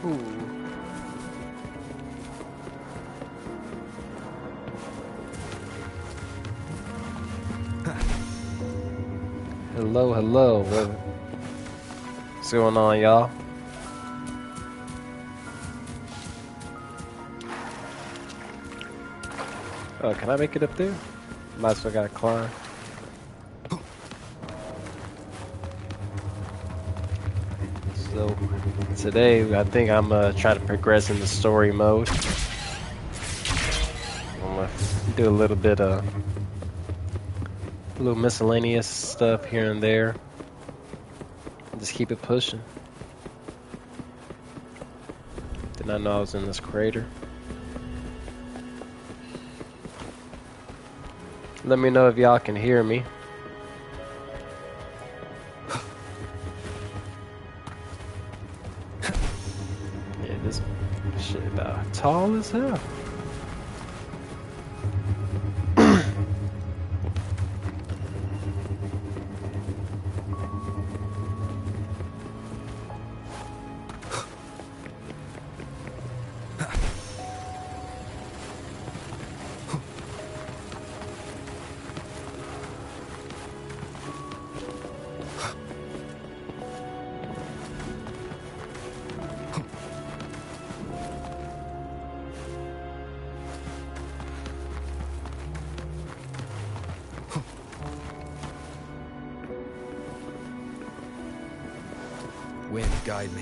Ooh. Hello, hello. What's going on, y'all? Oh, can I make it up there? Might as well gotta climb. So, today I think I'm trying to progress in the story mode. I'm gonna do a little bit of little miscellaneous stuff here and there. Just keep it pushing. Did not know I was in this crater. Let me know if y'all can hear me. Yeah, this shit about tall as hell. Wind, guide me.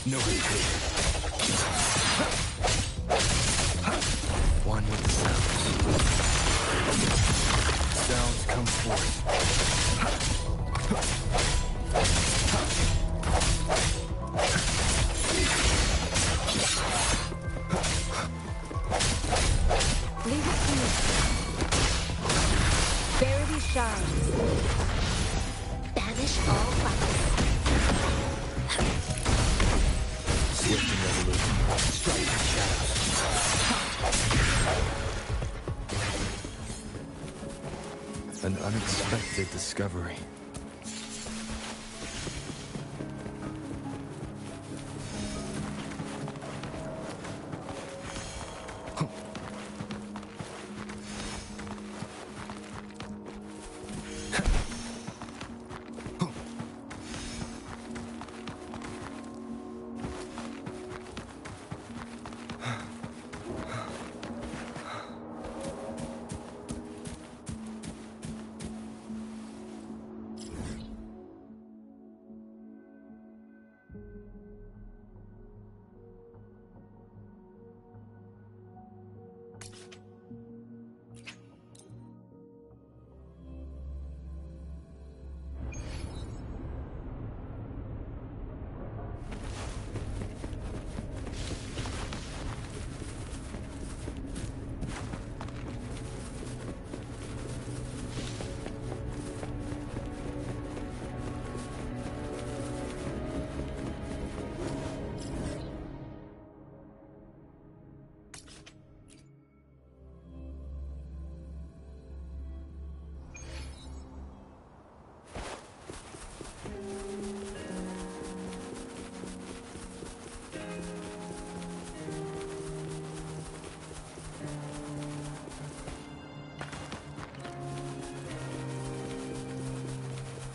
No hesitation. One with the sounds. Sounds come forth. Leave it to me. Verity shines. Banish all vices. Swift and revolution. Strike the shadows. An unexpected discovery.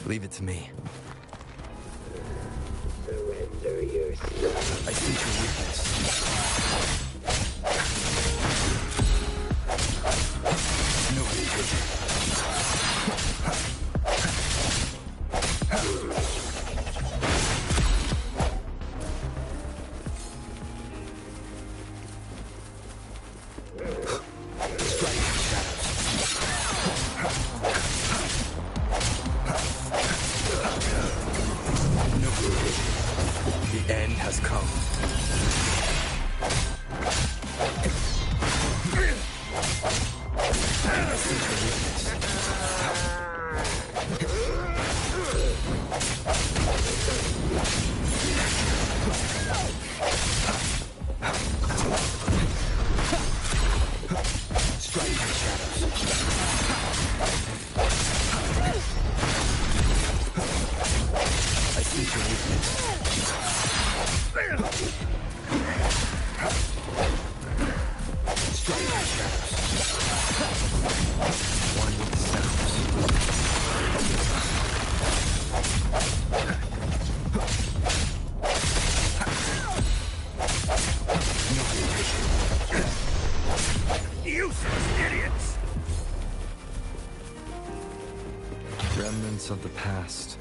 Leave it to me. Surrender yourself. I sense your weakness. No hesitation. has come. Remnants of the past.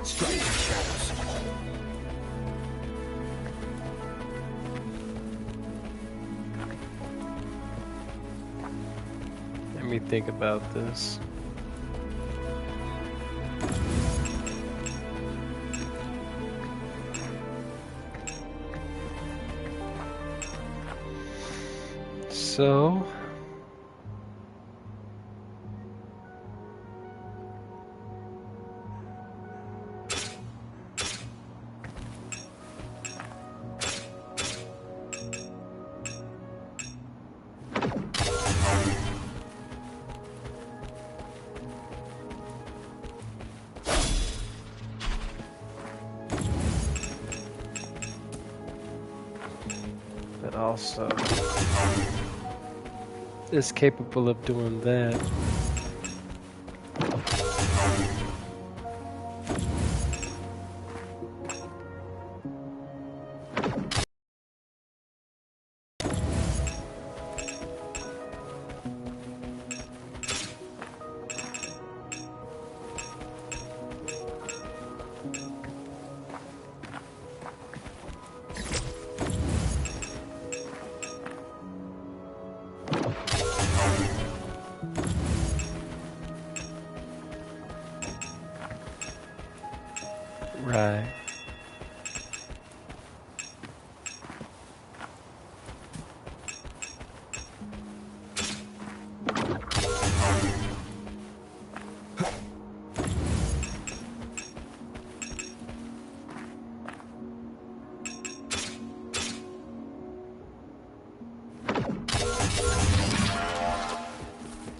Striking shadows. Let me think about this. So but also is capable of doing that. Right.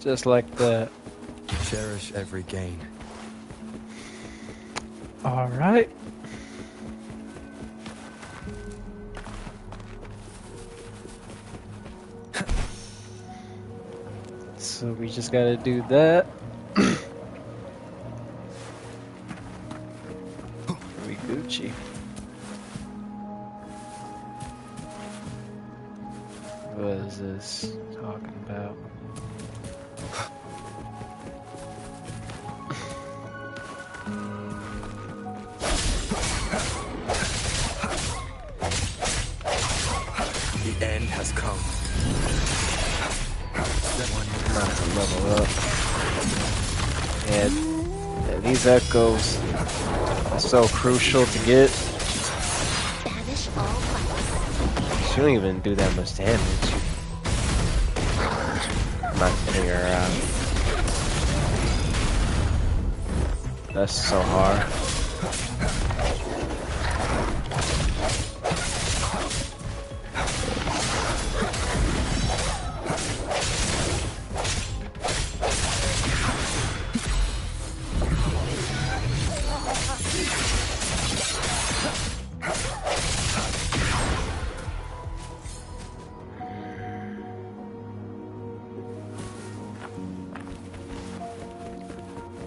Just like that. Cherish every gain. All right. So we just gotta do that. We Gucci. What is this talking about? The end has come. Not to level up. And these echoes are so crucial to get. Banish all vice. She don't even do that much damage. I'm not getting her out. That's so hard.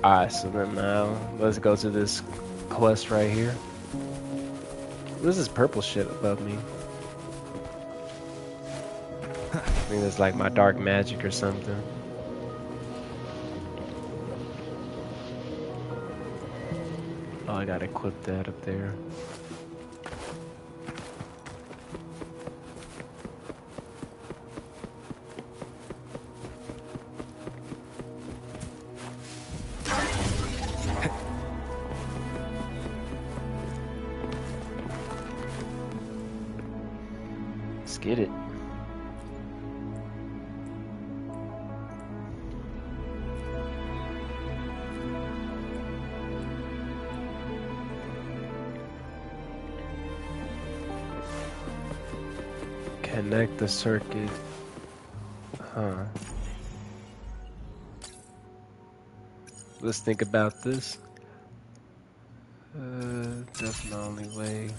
Alright, so then now let's go to this quest right here. What is this purple shit above me? I think that's like my dark magic or something. Oh, I gotta equip that up there. Let's get it. Connect the circuit. Huh. Let's think about this. That's the only way.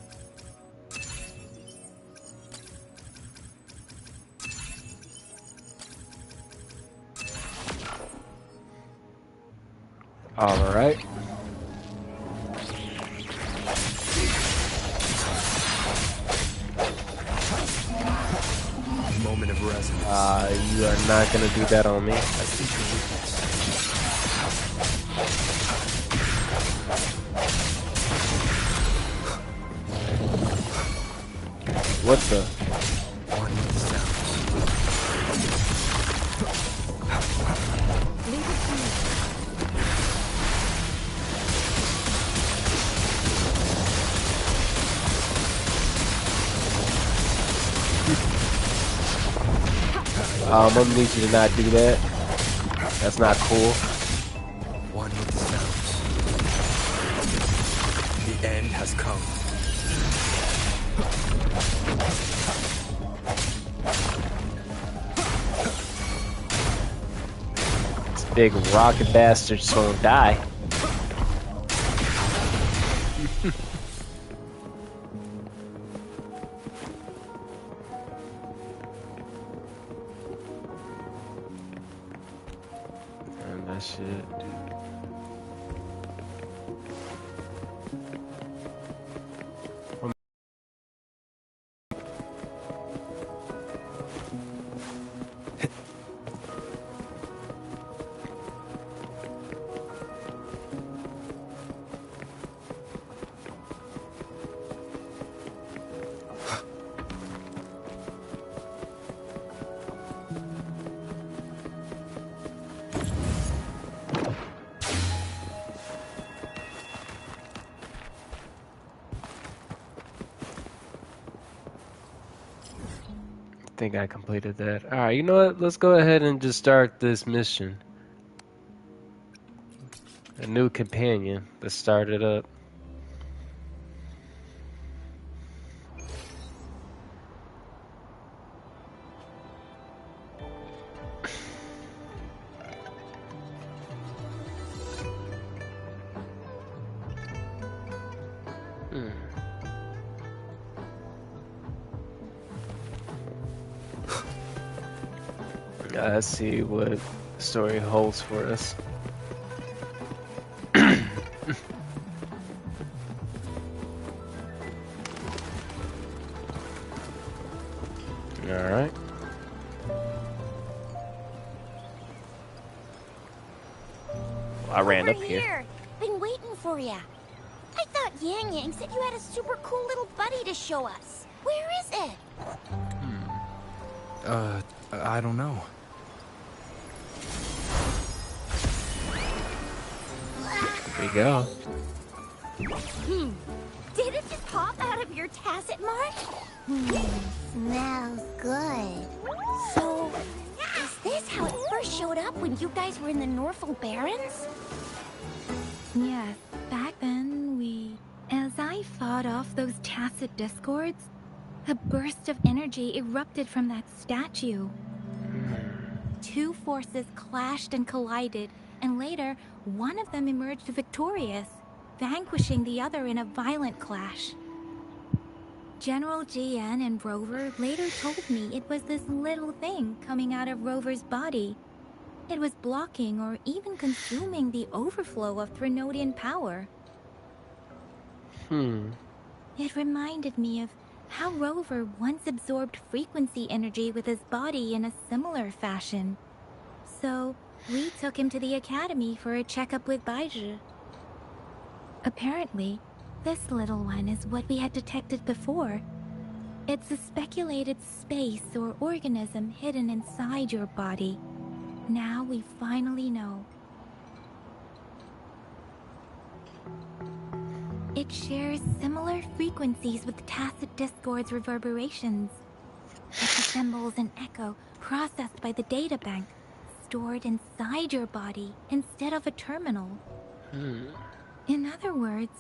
All right. Moment of resonance. You are not gonna do that on me. I see your weakness. What the? One with the sound. Leave it to me. I'm gonna need you to not do that. That's not cool. One with the sound. The end has come. This big rocket bastard's gonna die. And that shit. I think I completed that. Alright, you know what? Let's go ahead and just start this mission. A new companion. Let's start it up. Let's see what the story holds for us. Alright. I ran up here. Been waiting for ya. I thought Yang Yang said you had a super cool little buddy to show us. Where is it? I don't know. Here we go. Did it just pop out of your tacit mark? Smells good. So, is this how it first showed up when you guys were in the Norfolk Barrens? Yes, back then as I fought off those tacit discords, a burst of energy erupted from that statue. Two forces clashed and collided, and later, one of them emerged victorious, vanquishing the other in a violent clash. General GN and Rover later told me it was this little thing coming out of Rover's body. It was blocking or even consuming the overflow of Threnodian power. It reminded me of how Rover once absorbed frequency energy with his body in a similar fashion. So, we took him to the academy for a checkup with Baizhi. Apparently, this little one is what we had detected before. It's a speculated space or organism hidden inside your body. Now we finally know. It shares similar frequencies with Tacet Discord's reverberations. It resembles an echo processed by the data bank, stored inside your body instead of a terminal. In other words,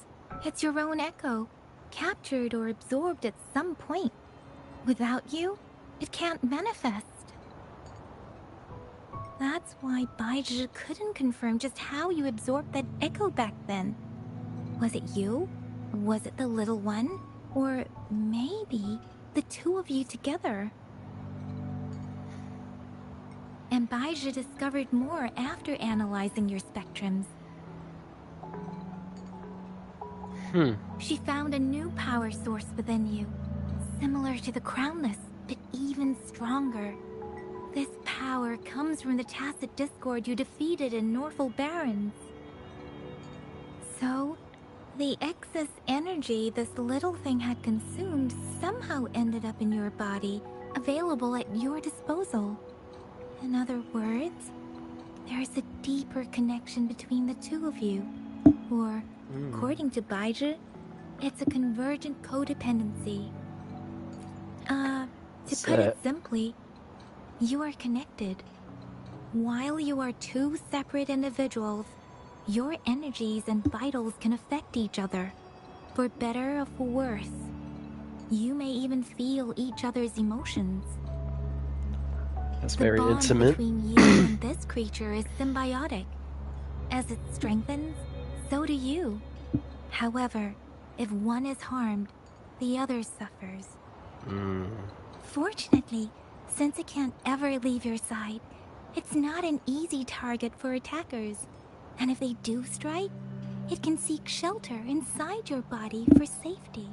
it's your own echo, captured or absorbed at some point. Without you, it can't manifest. That's why Baizhi couldn't confirm just how you absorbed that echo back then. Was it you? Was it the little one? Or maybe the two of you together? And Baizhi discovered more after analyzing your spectrums. She found a new power source within you, similar to the Crownless, but even stronger. This power comes from the Tacet Discord you defeated in Norful Barrens. So, the excess energy this little thing had consumed somehow ended up in your body, available at your disposal. In other words, there's a deeper connection between the two of you. Or, according to Baizhi, it's a convergent codependency. To put it simply, you are connected. While you are two separate individuals, your energies and vitals can affect each other, for better or for worse. You may even feel each other's emotions. That's The very bond intimate. between you and this creature is symbiotic. As it strengthens, so do you. However, if one is harmed, the other suffers. Fortunately, since it can't ever leave your side, it's not an easy target for attackers. And if they do strike, it can seek shelter inside your body for safety.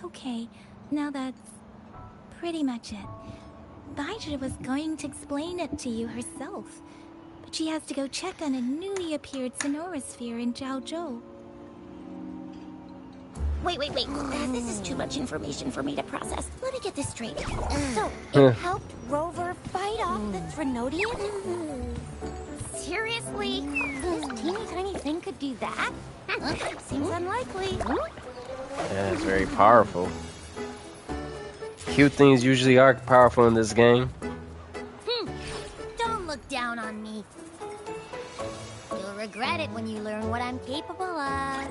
Okay, now that's pretty much it. Baizhi was going to explain it to you herself, but she has to go check on a newly appeared Sonorosphere in Jiaozhou. Wait. This is too much information for me to process. Let me get this straight. So, it helped Rover fight off the Threnodians? Seriously? This teeny tiny thing could do that? Seems unlikely. Yeah, it's very powerful. Cute things usually are powerful in this game. Don't look down on me. You'll regret it when you learn what I'm capable of.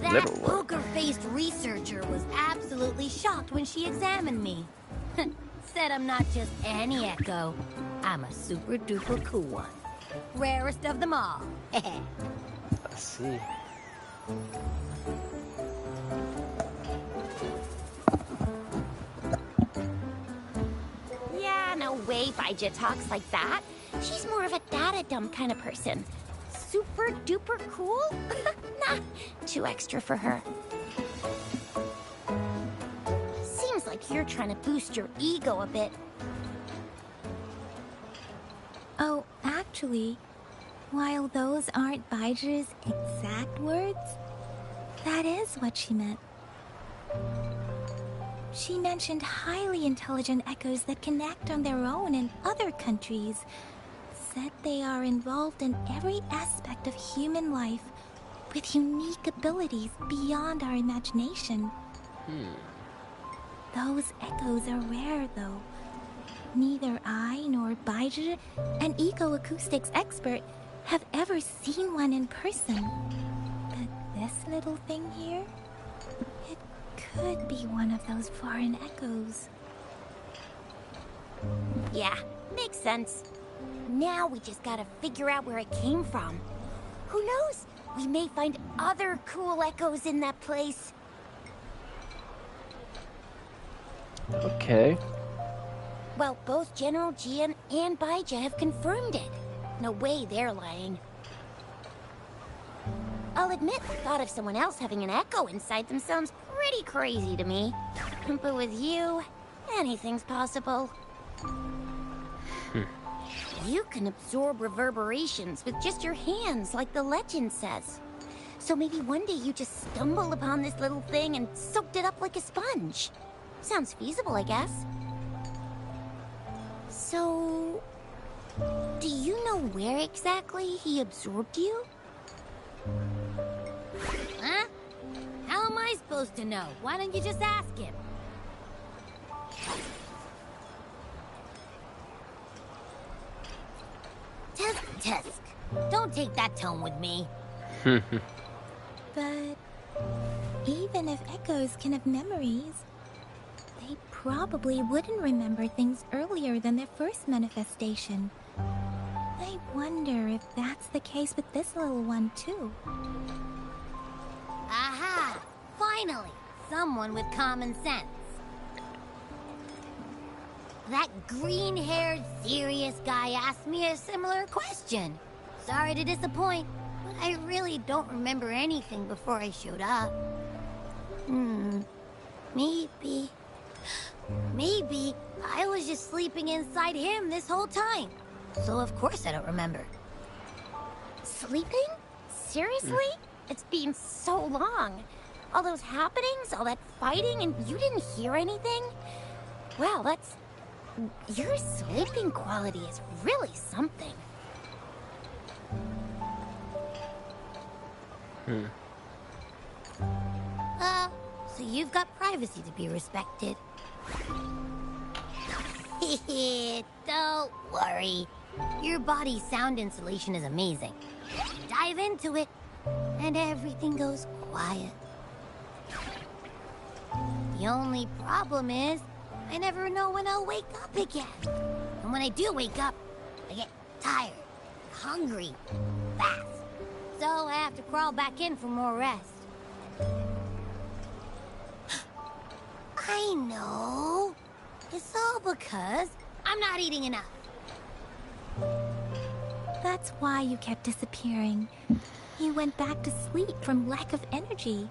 That Little one. poker-faced researcher was absolutely shocked when she examined me. Said I'm not just any echo. I'm a super-duper cool one. Rarest of them all. I see. Yeah, no way Baizhi talks like that. She's more of a data dump kind of person. Super duper cool? Nah, too extra for her. Seems like you're trying to boost your ego a bit. Oh, actually, while those aren't Baizhi's exact words, that is what she meant. She mentioned highly intelligent echoes that can act on their own in other countries. Said they are involved in every aspect of human life with unique abilities beyond our imagination. Those echoes are rare, though. Neither I nor Baizhi, an eco-acoustics expert, have ever seen one in person. But this little thing here, it could be one of those foreign echoes. Yeah, makes sense. Now we just gotta figure out where it came from. Who knows? We may find other cool echoes in that place. Okay. Well, both General Jian and Baija have confirmed it. No way they're lying. I'll admit the thought of someone else having an echo inside them sounds pretty crazy to me. But with you, anything's possible. You can absorb reverberations with just your hands, like the legend says. So maybe one day you just stumbled upon this little thing and soaked it up like a sponge. Sounds feasible, I guess. So... do you know where exactly he absorbed you? Huh? How am I supposed to know? Why don't you just ask him? Tisk. Don't take that tone with me. But even if echoes can have memories, they probably wouldn't remember things earlier than their first manifestation. I wonder if that's the case with this little one, too. Aha! Finally! Someone with common sense. That green-haired, serious guy asked me a similar question. Sorry to disappoint, but I really don't remember anything before I showed up. Maybe I was just sleeping inside him this whole time. So of course I don't remember. Sleeping? Seriously? It's been so long. All those happenings, all that fighting, and you didn't hear anything? Wow, that's... your sleeping quality is really something. So you've got privacy to be respected. Don't worry. Your body's sound insulation is amazing. Dive into it, and everything goes quiet. The only problem is, I never know when I'll wake up again. And when I do wake up, I get tired, hungry, fast. So I have to crawl back in for more rest. I know. It's all because I'm not eating enough. That's why you kept disappearing. You went back to sleep from lack of energy.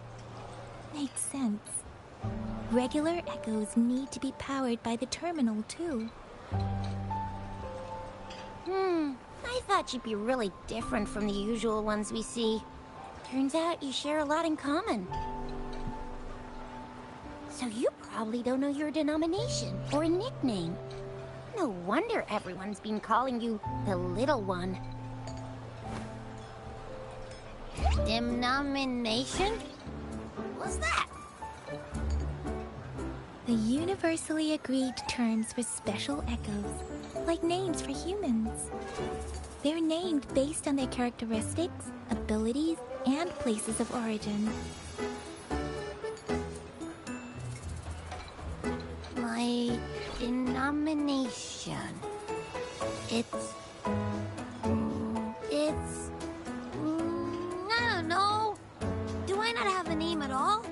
Makes sense. Regular echoes need to be powered by the terminal, too. I thought you'd be really different from the usual ones we see. Turns out you share a lot in common. So you probably don't know your denomination or a nickname. No wonder everyone's been calling you the Little One. Denomination? What's that? The universally agreed terms for special echoes, like names for humans. They're named based on their characteristics, abilities, and places of origin. My denomination. It's... I don't know. Do I not have a name at all?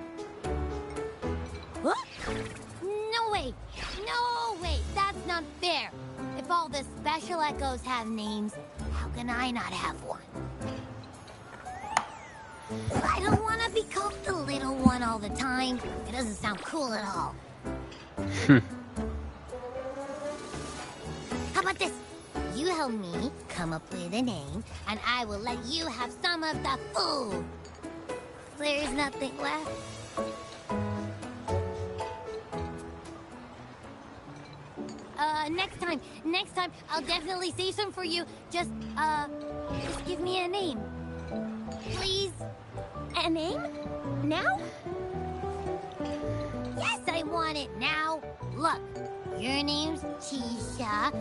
What? No way! No way! That's not fair! If all the special echoes have names, how can I not have one? I don't want to be called the Little One all the time. It doesn't sound cool at all. How about this? You help me come up with a name, and I will let you have some of the food. There's nothing left. Next time, I'll definitely say some for you. Just give me a name. Please? A name? Now? Yes, I want it now. Look, your name's Tisha,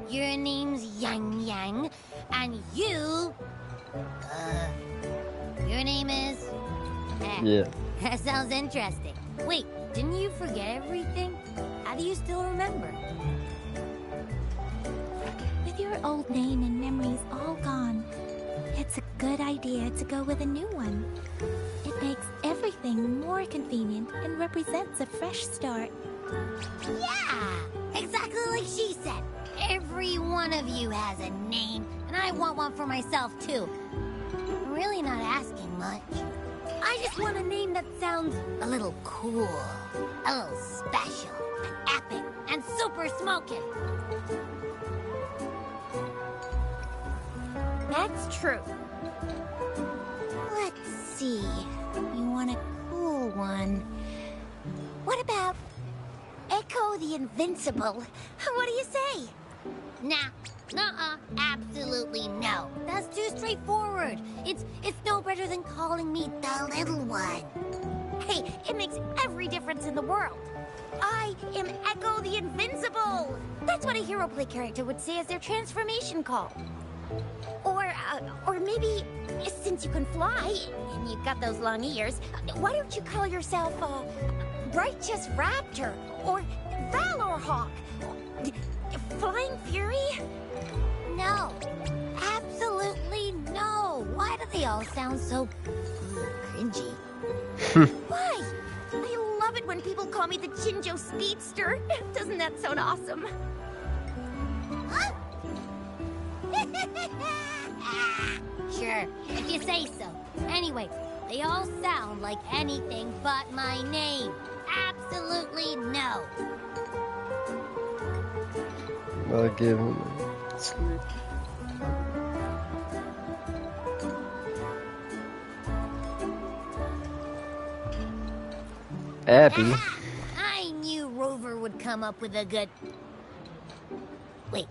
your name's Yang Yang, and your name is... Yeah. That sounds interesting. Wait, didn't you forget everything? How do you still remember? With your old name and memories all gone, it's a good idea to go with a new one. It makes everything more convenient and represents a fresh start. Yeah, exactly like she said. Every one of you has a name, and I want one for myself, too. I'm really not asking much. I just want a name that sounds a little cool, a little special, epic, and super smoking. That's true. Let's see. You want a cool one. What about Echo the Invincible? What do you say? Nah. Nuh-uh. Absolutely no. That's too straightforward. It's no better than calling me the little one. Hey, it makes every difference in the world. I am Echo the Invincible. That's what a hero play character would say as their transformation call. Or maybe, since you can fly, and you've got those long ears, why don't you call yourself, Righteous Raptor, or Valor Hawk? Flying Fury? No. Absolutely no. Why do they all sound so cringy? Why? I love it when people call me the Jinjo Speedster. Doesn't that sound awesome? Huh? Sure, if you say so. Anyway, they all sound like anything but my name. Absolutely no. I'll give him sleep. Abby. I knew Rover would come up with a good... Wait,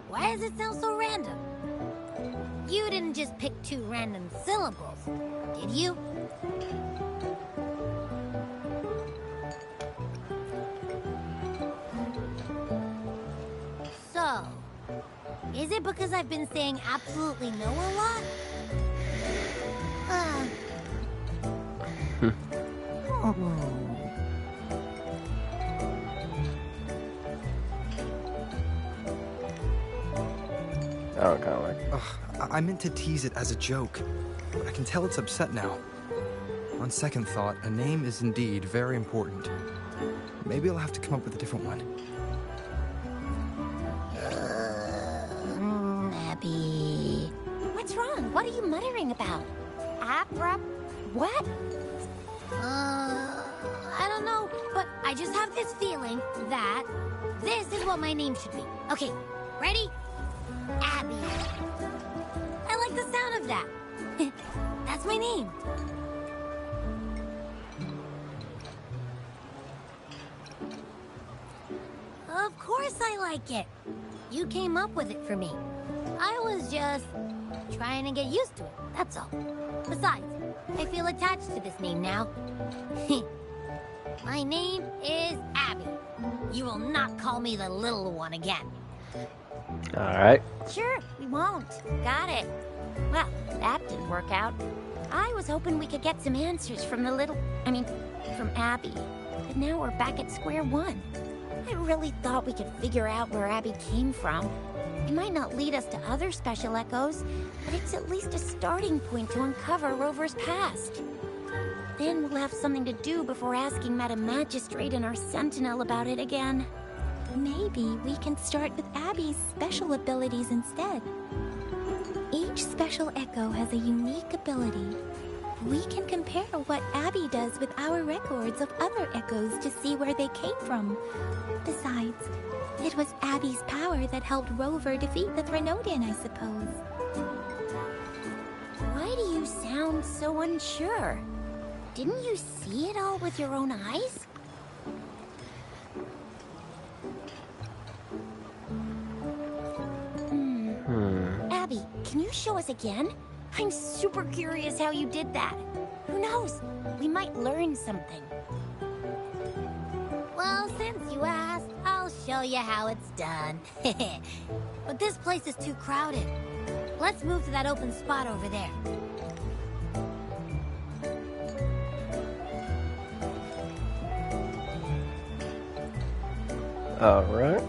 why does it sound so random? You didn't just pick two random syllables, did you? So, is it because I've been saying absolutely no a lot? Oh, kind of like. I meant to tease it as a joke, but I can tell it's upset now. On second thought, a name is indeed very important. Maybe I'll have to come up with a different one. Abby. What's wrong? What are you muttering about? Abra... What? I don't know, but I just have this feeling that this is what my name should be. Okay, ready? Abby. I like the sound of that. That's my name. Of course I like it. You came up with it for me. I was just trying to get used to it, that's all. Besides, I feel attached to this name now. My name is Abby. You will not call me the little one again. Alright. Sure, we won't. Got it. Well, that didn't work out. I was hoping we could get some answers from from Abby. But now we're back at square one. I really thought we could figure out where Abby came from. It might not lead us to other special echoes, but it's at least a starting point to uncover Rover's past. Then we'll have something to do before asking Madam Magistrate and our Sentinel about it again. Maybe we can start with Abby's special abilities instead. Each special echo has a unique ability. We can compare what Abby does with our records of other echoes to see where they came from. Besides, it was Abby's power that helped Rover defeat the Threnodian, I suppose. Why do you sound so unsure? Didn't you see it all with your own eyes? Abby, can you show us again? I'm super curious how you did that. Who knows? We might learn something. Well, since you asked, I'll show you how it's done. But this place is too crowded. Let's move to that open spot over there. Alright.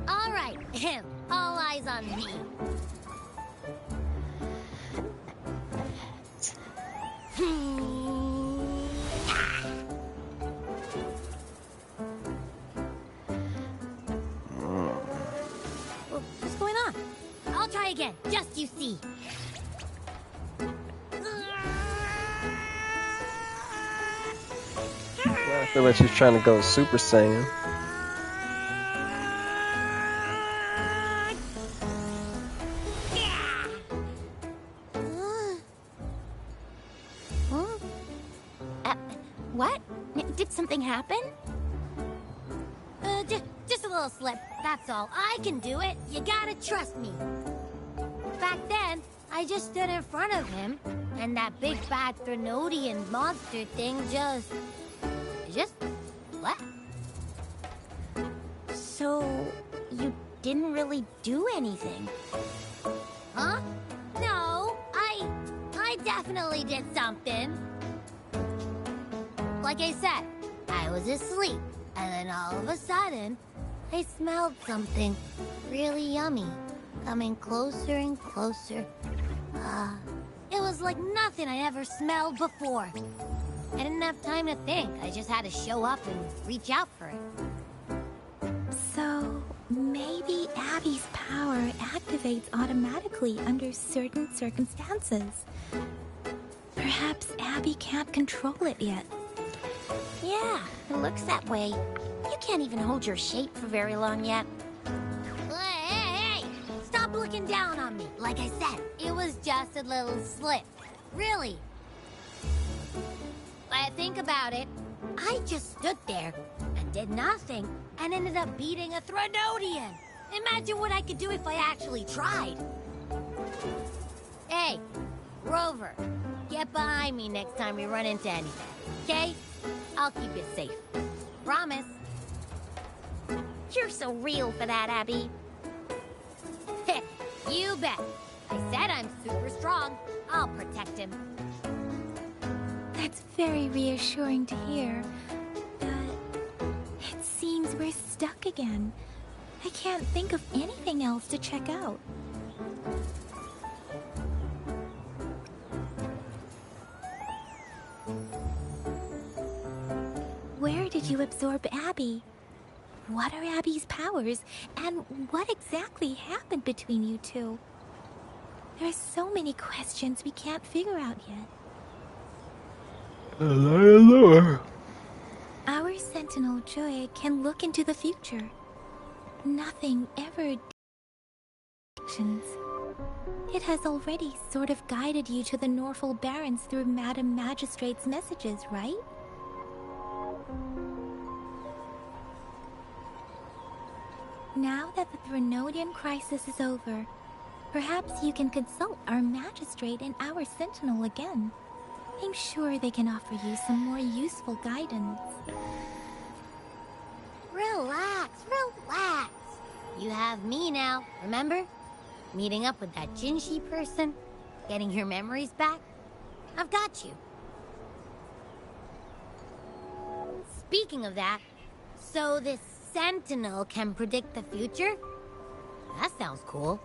All right, all eyes on me. What's going on? I'll try again, just you see. I feel like she's trying to go Super Saiyan. Huh? What? Did something happen? Just a little slip, that's all. I can do it. You gotta trust me. Back then, I just stood in front of him, and that big bad Threnodian monster thing just what? So, you didn't really do anything? Huh? No, I definitely did something. Like I said, I was asleep, and then all of a sudden, I smelled something really yummy, coming closer and closer. It was like nothing I ever smelled before. I didn't have time to think. I just had to show up and reach out for it. So, maybe Abby's power activates automatically under certain circumstances. Perhaps Abby can't control it yet. Yeah, it looks that way. You can't even hold your shape for very long yet. Hey! Stop looking down on me. Like I said, it was just a little slip. Really. But think about it. I just stood there and did nothing and ended up beating a Threnodian. Imagine what I could do if I actually tried. Hey, Rover, get behind me next time we run into anything, okay? I'll keep you safe. Promise. You're so real for that, Abby. You bet. I said I'm super strong. I'll protect him. That's very reassuring to hear. But it seems we're stuck again. I can't think of anything else to check out. Where did you absorb Abby? What are Abby's powers, and what exactly happened between you two? There are so many questions we can't figure out yet. Our Sentinel Joy can look into the future. Nothing ever predictions. It has already sort of guided you to the Norful Barrens through Madam Magistrate's messages, right? Now that the Threnodian crisis is over, perhaps you can consult our Magistrate and our Sentinel again. I'm sure they can offer you some more useful guidance. Relax, relax. You have me now, remember? Meeting up with that Jinshi person, getting your memories back. I've got you. Speaking of that, so this Sentinel can predict the future? That sounds cool.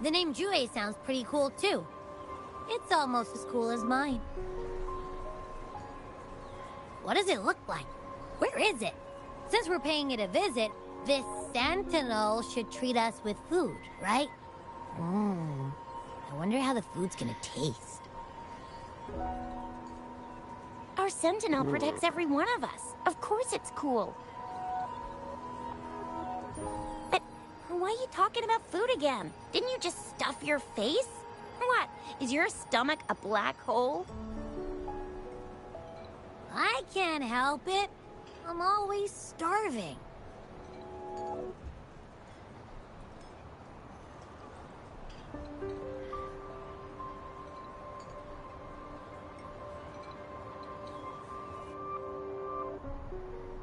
The name Jue sounds pretty cool too. It's almost as cool as mine. What does it look like? Where is it? Since we're paying it a visit, this Sentinel should treat us with food, right? I wonder how the food's gonna taste. Our Sentinel protects every one of us. Of course it's cool. But why are you talking about food again? Didn't you just stuff your face? What? Is your stomach a black hole? I can't help it. I'm always starving.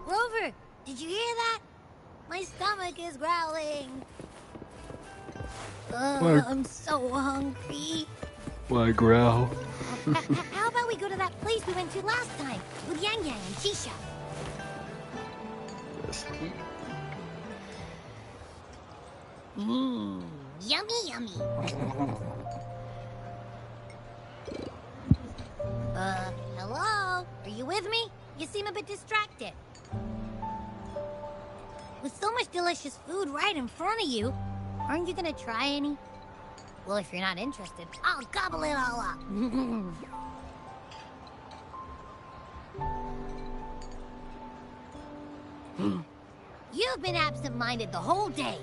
Rover, did you hear that? My stomach is growling. I'm so hungry. Why growl? How about we go to that place we went to last time with Yang Yang and Shisha? Yummy, yummy. get distracted. With so much delicious food right in front of you, aren't you gonna try any? Well, if you're not interested, I'll gobble it all up. You've been absent-minded the whole day.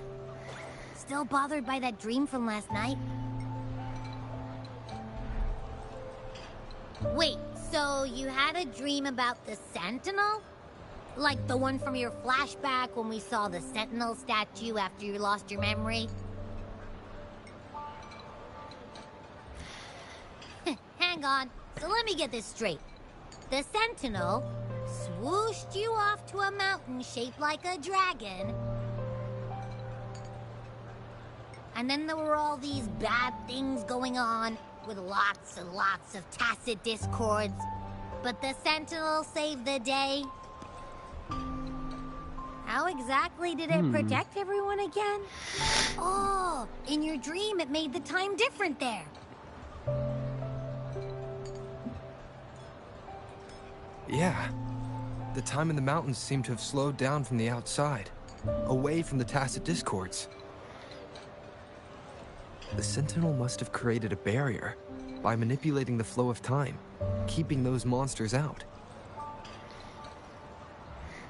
Still bothered by that dream from last night? Wait, so you had a dream about the Sentinel? Like the one from your flashback when we saw the Sentinel statue after you lost your memory? Hang on, so let me get this straight. The Sentinel swooshed you off to a mountain shaped like a dragon. And then there were all these bad things going on, with lots and lots of tacit discords. But the Sentinel saved the day. How exactly did it protect everyone again? Oh, in your dream it made the time different there. Yeah. The time in the mountains seemed to have slowed down from the outside, away from the tacit discords. The Sentinel must have created a barrier by manipulating the flow of time, keeping those monsters out.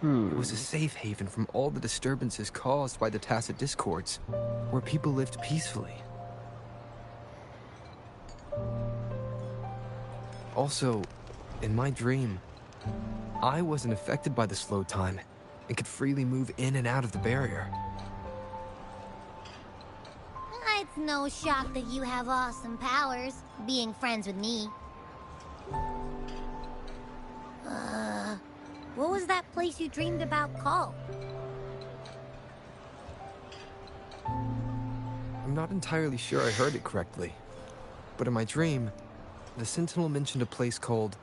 It was a safe haven from all the disturbances caused by the tacit discords, where people lived peacefully. Also, in my dream, I wasn't affected by the slow time and could freely move in and out of the barrier. It's no shock that you have awesome powers, being friends with me. What was that place you dreamed about called? I'm not entirely sure I heard it correctly, but in my dream, the Sentinel mentioned a place called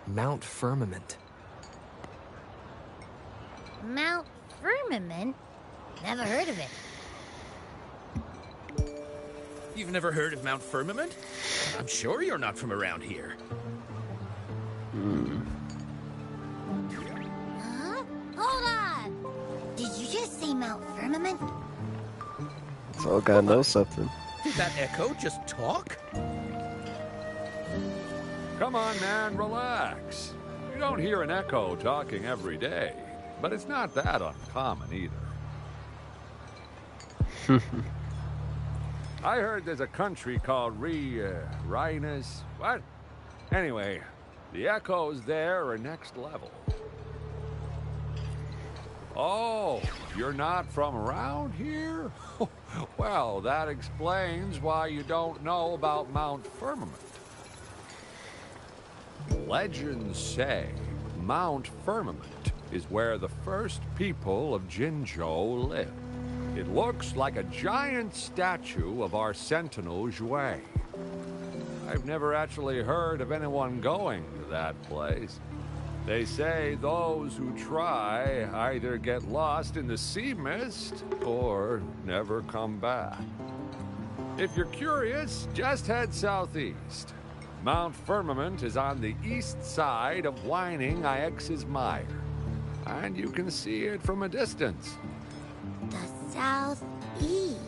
Mount Firmament. Mount Firmament? Never heard of it. You've never heard of Mount Firmament? I'm sure you're not from around here. Huh? Hold on! Did you just say Mount Firmament? Soul guy knows something. Did that echo just talk? Come on, man, relax. You don't hear an echo talking every day, but it's not that uncommon either. I heard there's a country called Rhinus. What? Anyway, the echoes there are next level. Oh, you're not from around here? Well, that explains why you don't know about Mount Firmament. Legends say Mount Firmament is where the first people of Jinzhou lived. It looks like a giant statue of our Sentinel Jue. I've never actually heard of anyone going to that place. They say those who try either get lost in the sea mist or never come back. If you're curious, just head southeast. Mount Firmament is on the east side of Whining Ix's Mire, and you can see it from a distance. The southeast.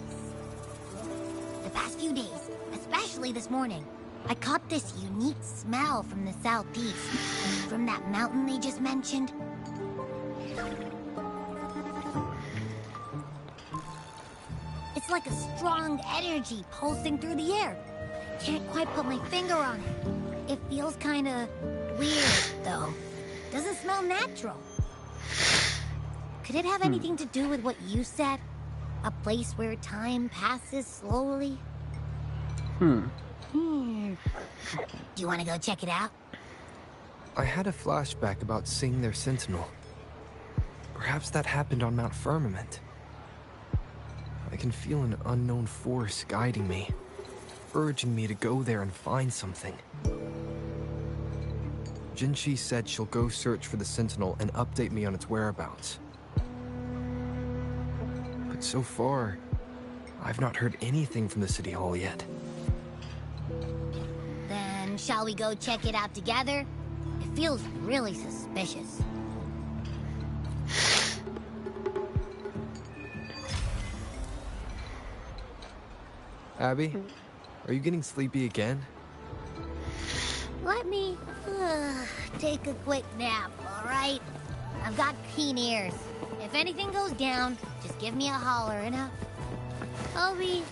The past few days, especially this morning, I caught this unique smell from the southeast. From that mountain they just mentioned. It's like a strong energy pulsing through the air. Can't quite put my finger on it. It feels kinda weird, though. Doesn't smell natural. Could it have anything to do with what you said? A place where time passes slowly? Do you want to go check it out? I had a flashback about seeing their Sentinel. Perhaps that happened on Mount Firmament. I can feel an unknown force guiding me, urging me to go there and find something. Jinchi said she'll go search for the Sentinel and update me on its whereabouts. But so far, I've not heard anything from the City Hall yet. Then shall we go check it out together? It feels really suspicious. Abby, are you getting sleepy again? Let me take a quick nap, alright? I've got keen ears. If anything goes down, just give me a holler and I'll be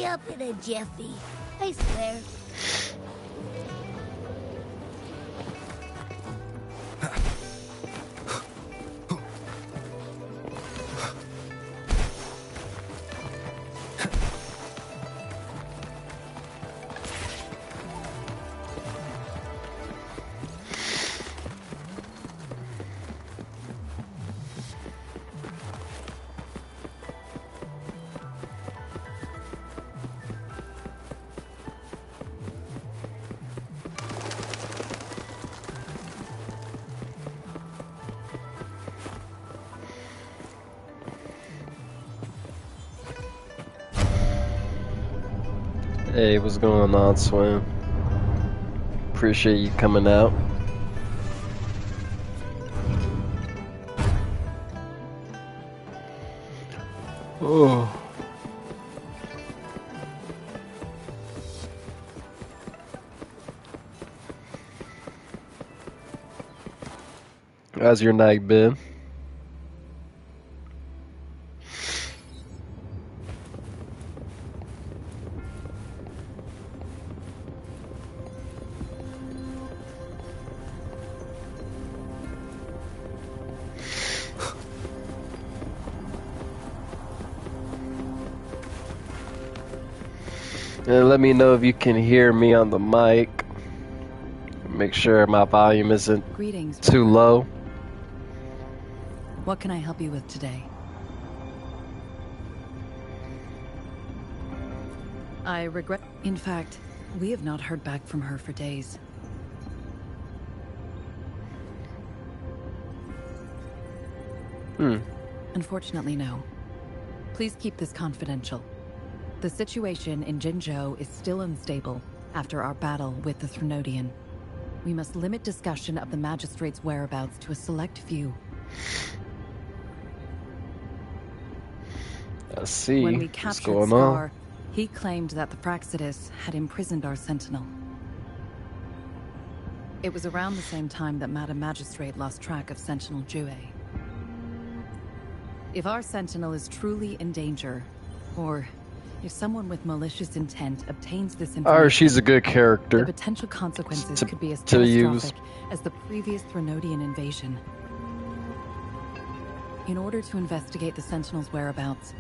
up in a jiffy. I swear. Hey, what's going on, Swim? Appreciate you coming out. Oh. How's your night been? And let me know if you can hear me on the mic. Make sure my volume isn't Greetings. too low. What can I help you with today? I regret. In fact, we have not heard back from her for days. Unfortunately, no. Please keep this confidential. The situation in Jinzhou is still unstable after our battle with the Threnodian. We must limit discussion of the Magistrate's whereabouts to a select few. I see When we what's captured going Scar, on. he claimed that the Praxidus had imprisoned our Sentinel. It was around the same time that Madam Magistrate lost track of Sentinel Jue. If our Sentinel is truly in danger, or if someone with malicious intent obtains this information, Or she's a good character. the potential consequences could be as to use. catastrophic as the previous Threnodian invasion. In order to investigate the Sentinel's whereabouts,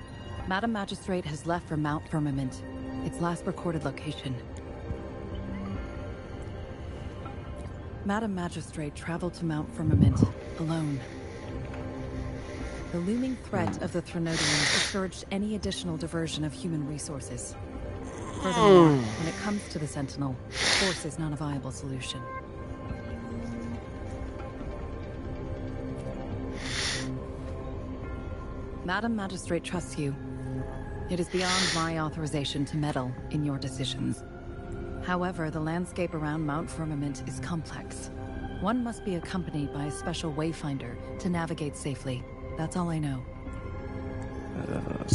Madam Magistrate has left for Mount Firmament, its last recorded location. Madam Magistrate traveled to Mount Firmament alone. The looming threat of the Threnodians discouraged any additional diversion of human resources. Furthermore, when it comes to the Sentinel, force is not a viable solution. Madam Magistrate trusts you. It is beyond my authorization to meddle in your decisions. However, the landscape around Mount Firmament is complex. One must be accompanied by a special wayfinder to navigate safely. That's all I know.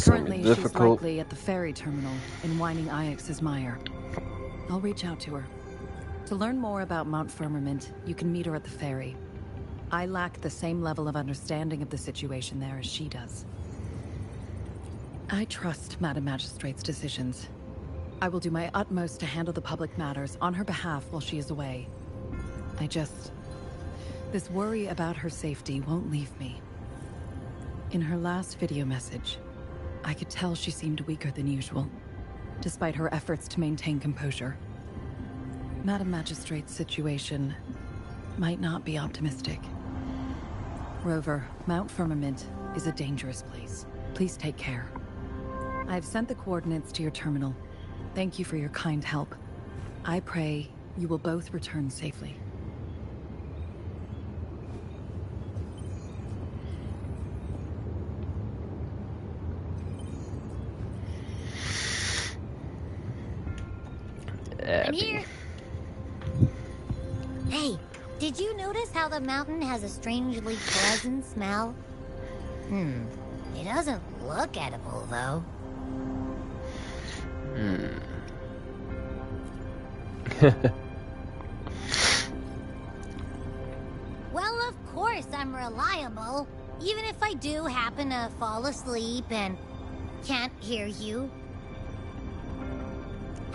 Currently, she's difficult. likely at the ferry terminal in Whining Ix's Mire. I'll reach out to her. To learn more about Mount Firmament, you can meet her at the ferry. I lack the same level of understanding of the situation there as she does. I trust Madam Magistrate's decisions. I will do my utmost to handle the public matters on her behalf while she is away. This worry about her safety won't leave me. In her last video message, I could tell she seemed weaker than usual, despite her efforts to maintain composure. Madam Magistrate's situation might not be optimistic. Rover, Mount Firmament is a dangerous place. Please take care. I've sent the coordinates to your terminal. Thank you for your kind help. I pray you will both return safely. I'm here. Hey, did you notice how the mountain has a strangely pleasant smell? It doesn't look edible, though. Well, of course I'm reliable. Even if I do happen to fall asleep and can't hear you.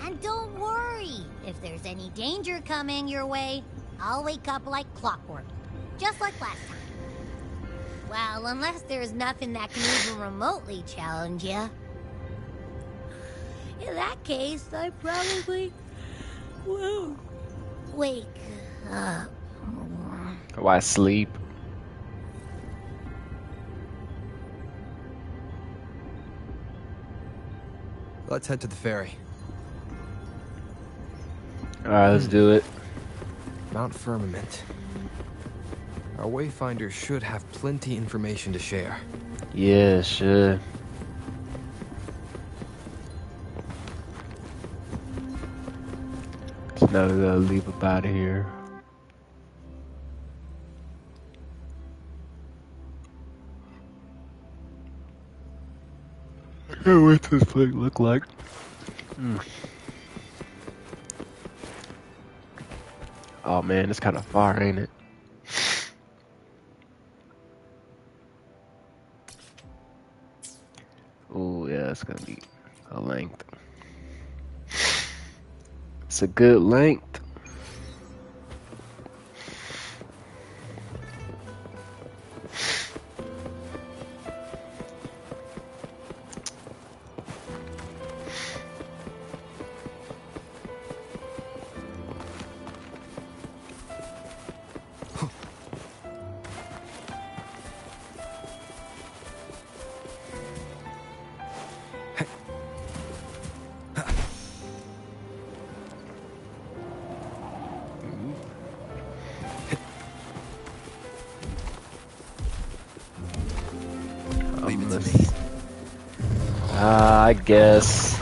And don't worry, if there's any danger coming your way, I'll wake up like clockwork. Just like last time. Well, unless there's nothing that can even remotely challenge you. In that case, I probably won't wake up. Why sleep? Let's head to the ferry. Alright, let's do it. Mount Firmament. Our Wayfinder should have plenty information to share. Yeah, sure. So now we gotta leave up out of here. I can't wait till this place look like. Oh man, it's kind of far, ain't it? Oh yeah, it's gonna be a length. It's a good length. I guess.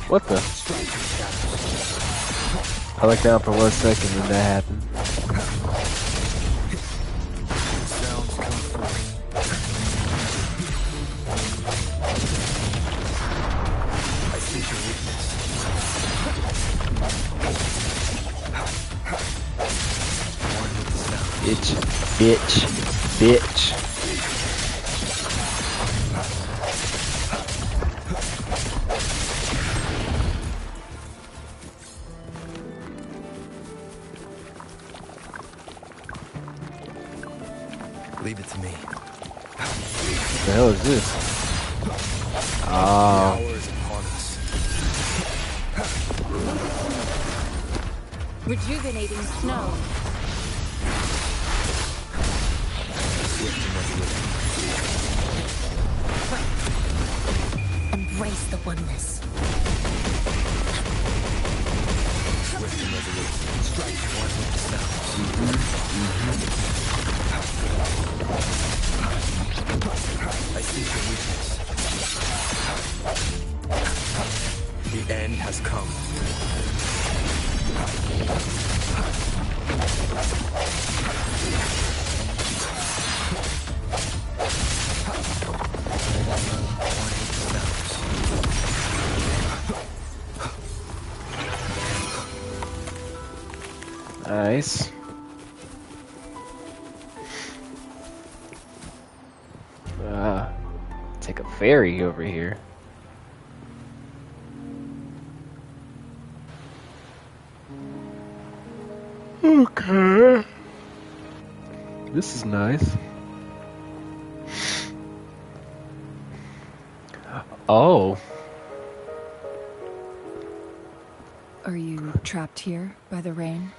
What the? I looked down for 1 second and that happened. Bitch. Leave it to me. What the hell is this? Oh. Rejuvenating snow. Embrace the oneness. Swift and resolute. Strike one with the sound. I see your weakness. The end has come. Nice. Take a ferry over here. Okay. This is nice. Oh. Are you trapped here by the rain?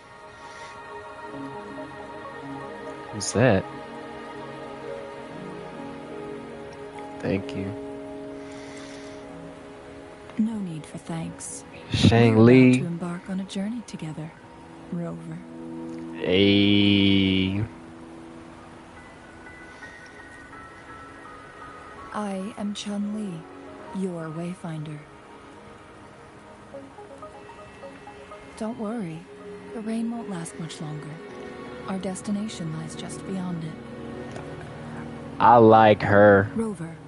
Who's that? Thank you. No need for thanks. Shang We're Li. about to embark on a journey together, Rover. Hey. I am Chun Li, your Wayfinder. Don't worry, the rain won't last much longer. Our destination lies just beyond it. I like her. Rover,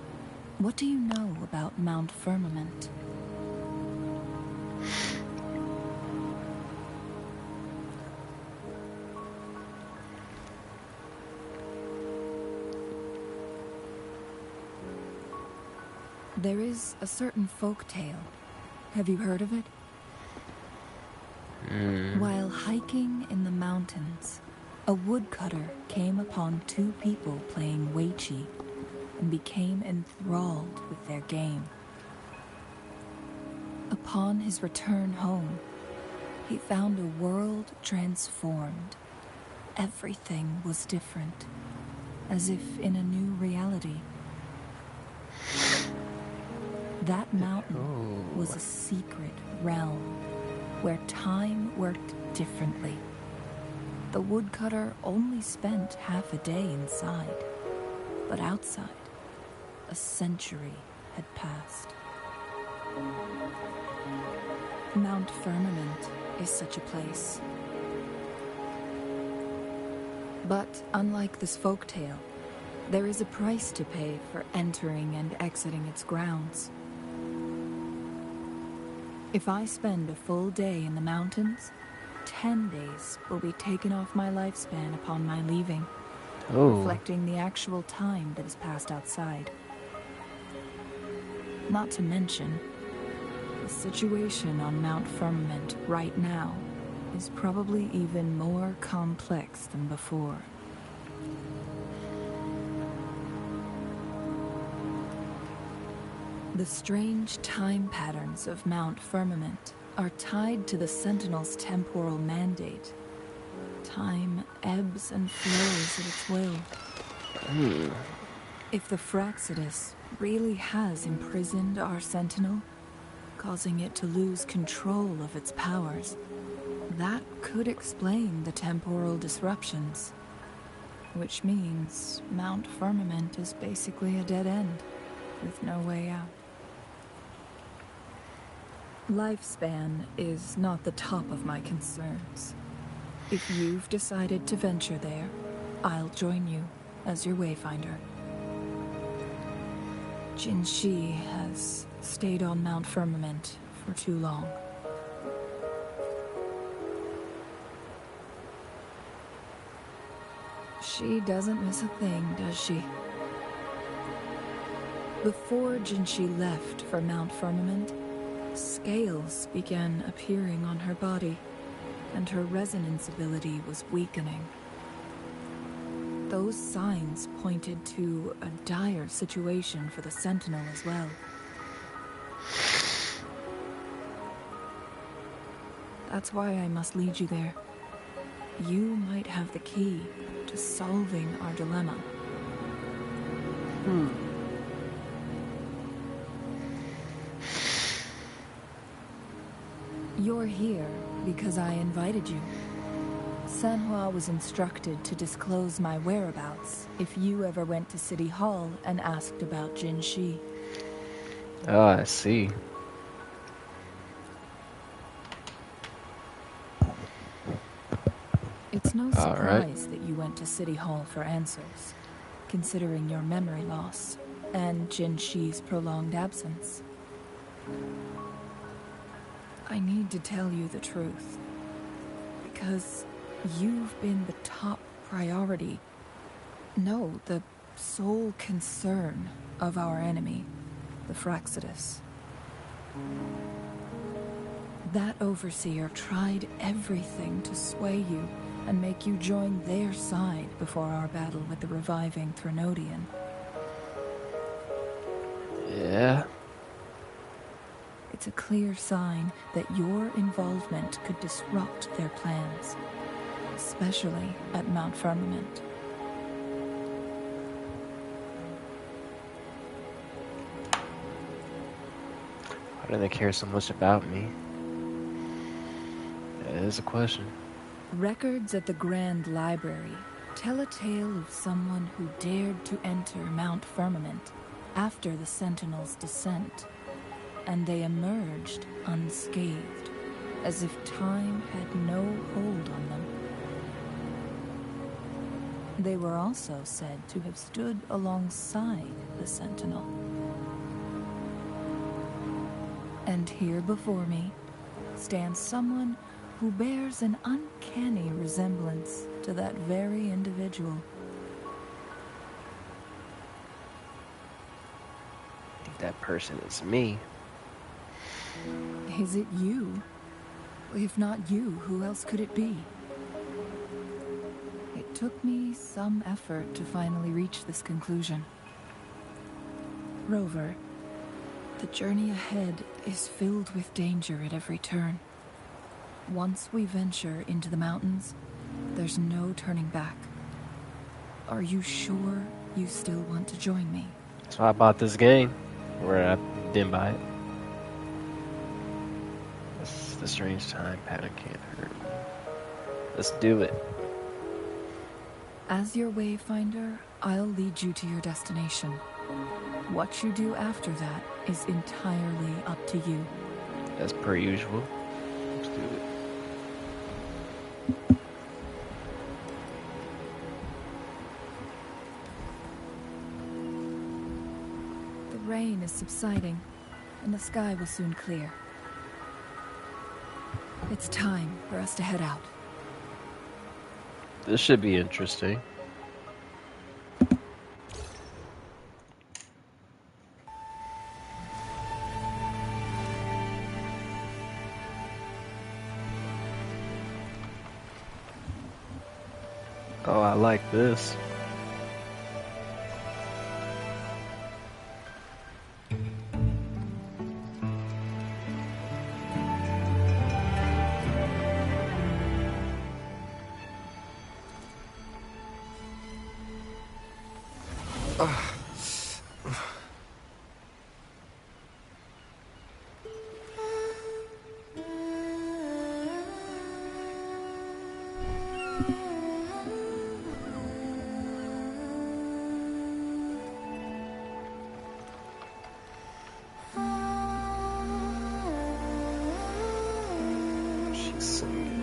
what do you know about Mount Firmament? There is a certain folk tale. Have you heard of it? While hiking in the mountains, a woodcutter came upon two people playing Weiqi and became enthralled with their game. Upon his return home, he found a world transformed. Everything was different, as if in a new reality. That mountain was a secret realm where time worked differently. The woodcutter only spent half a day inside, but outside, a century had passed. Mount Firmament is such a place. But unlike this folktale, there is a price to pay for entering and exiting its grounds. If I spend a full day in the mountains, 10 days will be taken off my lifespan upon my leaving, reflecting the actual time that is passed outside. Not to mention, the situation on Mount Firmament right now is probably even more complex than before. The strange time patterns of Mount Firmament are tied to the Sentinel's temporal mandate. Time ebbs and flows at its will. If the Fraxidus really has imprisoned our Sentinel, causing it to lose control of its powers, that could explain the temporal disruptions. Which means Mount Firmament is basically a dead end, with no way out. Lifespan is not the top of my concerns. If you've decided to venture there, I'll join you as your wayfinder. Jinshi has stayed on Mount Firmament for too long. She doesn't miss a thing, does she? Before Jinshi left for Mount Firmament, scales began appearing on her body, and her resonance ability was weakening. Those signs pointed to a dire situation for the Sentinel as well. That's why I must lead you there. You might have the key to solving our dilemma. You're here because I invited you. Sanhua was instructed to disclose my whereabouts if you ever went to City Hall and asked about Jinshi. Oh, I see. It's no surprise that you went to City Hall for answers, considering your memory loss and Jinshi's prolonged absence. I need to tell you the truth, because you've been the top priority. No, the sole concern of our enemy, the Fraxidus. That overseer tried everything to sway you and make you join their side before our battle with the reviving Threnodian. Yeah. It's a clear sign that your involvement could disrupt their plans, especially at Mount Firmament. Why do they care so much about me? That is a question. Records at the Grand Library tell a tale of someone who dared to enter Mount Firmament after the Sentinel's descent, and they emerged unscathed, as if time had no hold on them. They were also said to have stood alongside the Sentinel. And here before me stands someone who bears an uncanny resemblance to that very individual. I think that person is me. Is it you? If not you, who else could it be? It took me some effort to finally reach this conclusion. Rover, the journey ahead is filled with danger at every turn. Once we venture into the mountains, there's no turning back. Are you sure you still want to join me? That's why I bought this game. Or I didn't buy it. This is the strange time pattern can't hurt. Let's do it. As your wayfinder, I'll lead you to your destination. What you do after that is entirely up to you. As per usual. Let's do it. The rain is subsiding, and the sky will soon clear. It's time for us to head out. This should be interesting. Oh, I like this. She's singing.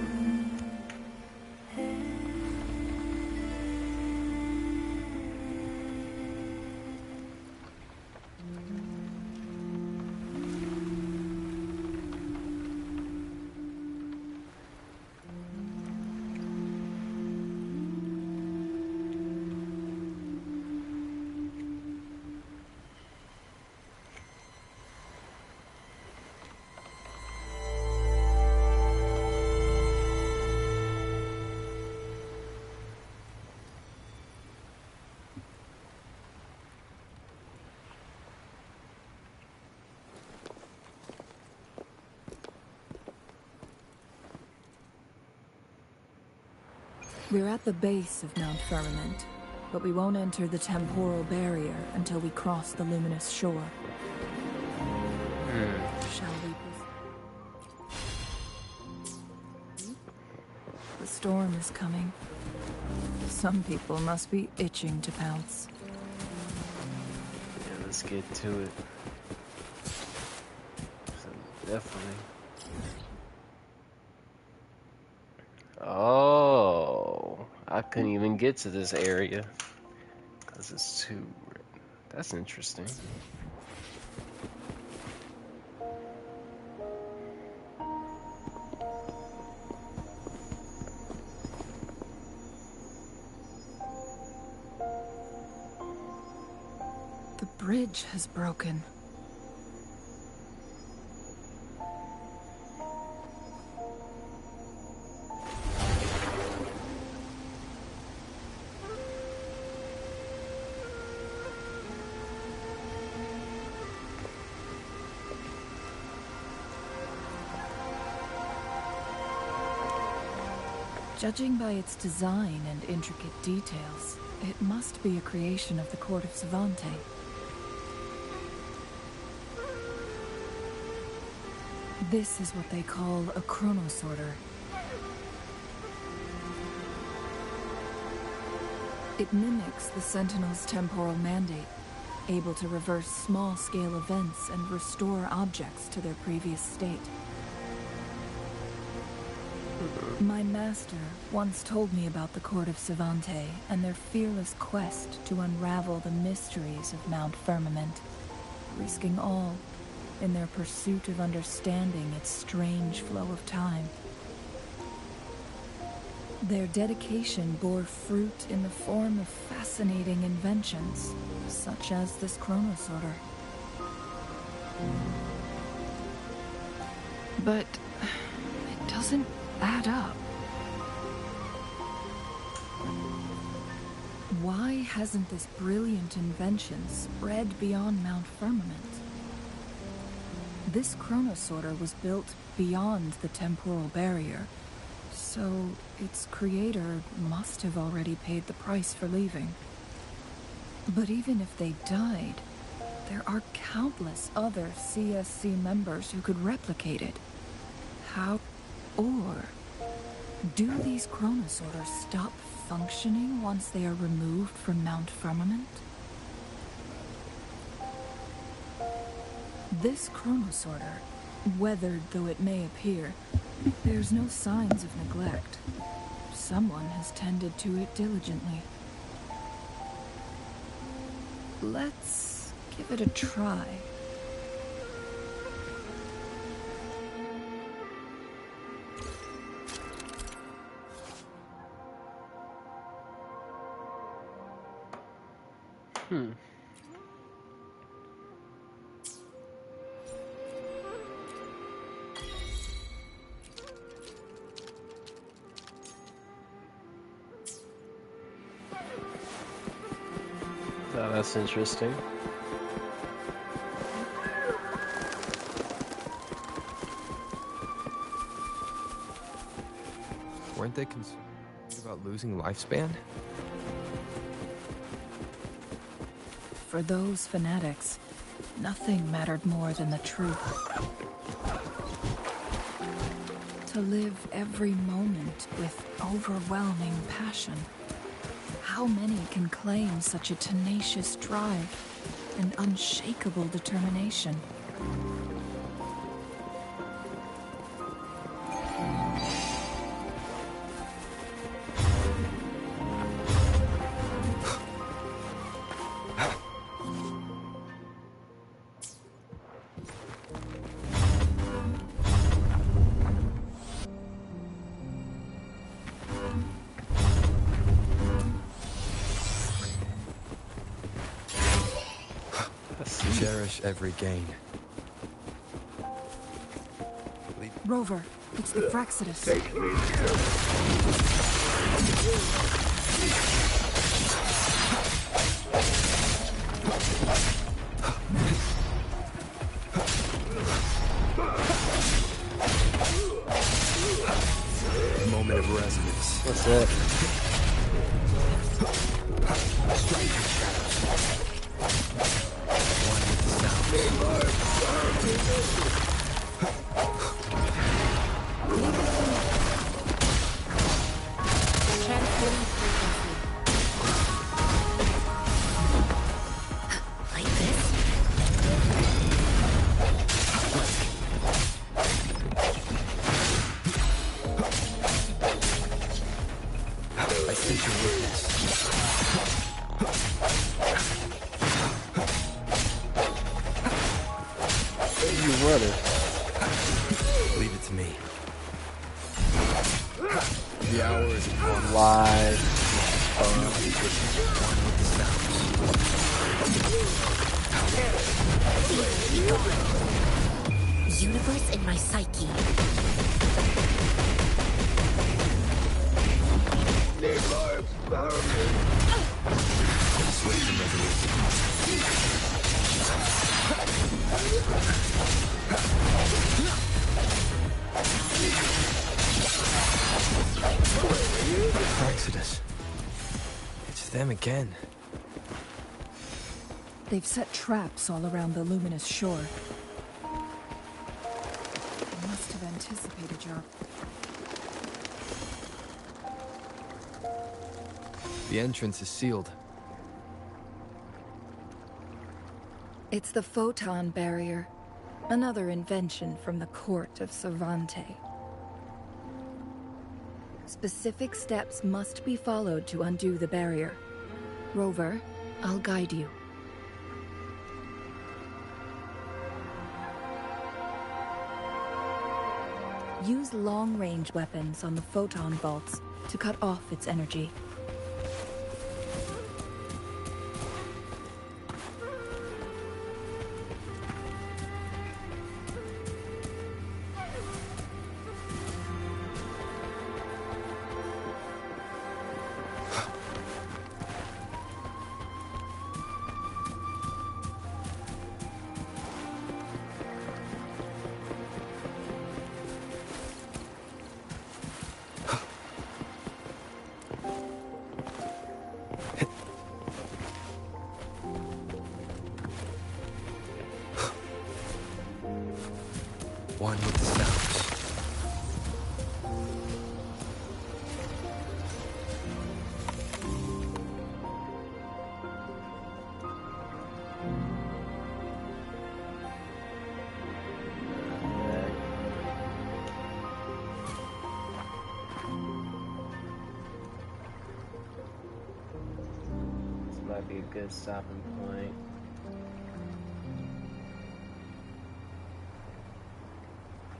We're at the base of Mount Firmament, but we won't enter the temporal barrier until we cross the luminous shore. Shall we proceed? The storm is coming. Some people must be itching to pounce. Yeah, let's get to it. So definitely. Oh, I couldn't even get to this area because it's too. That's interesting. The bridge has broken. Judging by its design and intricate details, it must be a creation of the court of Savante. This is what they call a chronosorter. It mimics the Sentinel's temporal mandate, able to reverse small-scale events and restore objects to their previous state. My master once told me about the court of Savante and their fearless quest to unravel the mysteries of Mount Firmament, risking all in their pursuit of understanding its strange flow of time. Their dedication bore fruit in the form of fascinating inventions, such as this chronosorter. But it doesn't add up. Why hasn't this brilliant invention spread beyond Mount Firmament? This chronosorter was built beyond the temporal barrier, so its creator must have already paid the price for leaving. But even if they died, there are countless other CSC members who could replicate it. How? Or do these chronosorters stop functioning once they are removed from Mount Firmament? This chronosorter, weathered though it may appear, bears no signs of neglect. Someone has tended to it diligently. Let's give it a try. Oh, that's interesting. Weren't they concerned about losing lifespan? For those fanatics, nothing mattered more than the truth. To live every moment with overwhelming passion. How many can claim such a tenacious drive and unshakable determination? Cherish every gain. Rover, it's the Frexidus. Moment of resonance. What's that? Leave it to me. The hour is live. Universe in my psyche. Frexidus. It's them again. They've set traps all around the luminous shore. They must have anticipated your... The entrance is sealed. It's the photon barrier, another invention from the court of Savante. Specific steps must be followed to undo the barrier. Rover, I'll guide you. Use long-range weapons on the photon vaults to cut off its energy. One with the sounds. This might be a good stopping point.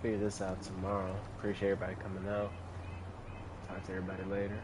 Figure this out tomorrow. Appreciate everybody coming out. Talk to everybody later.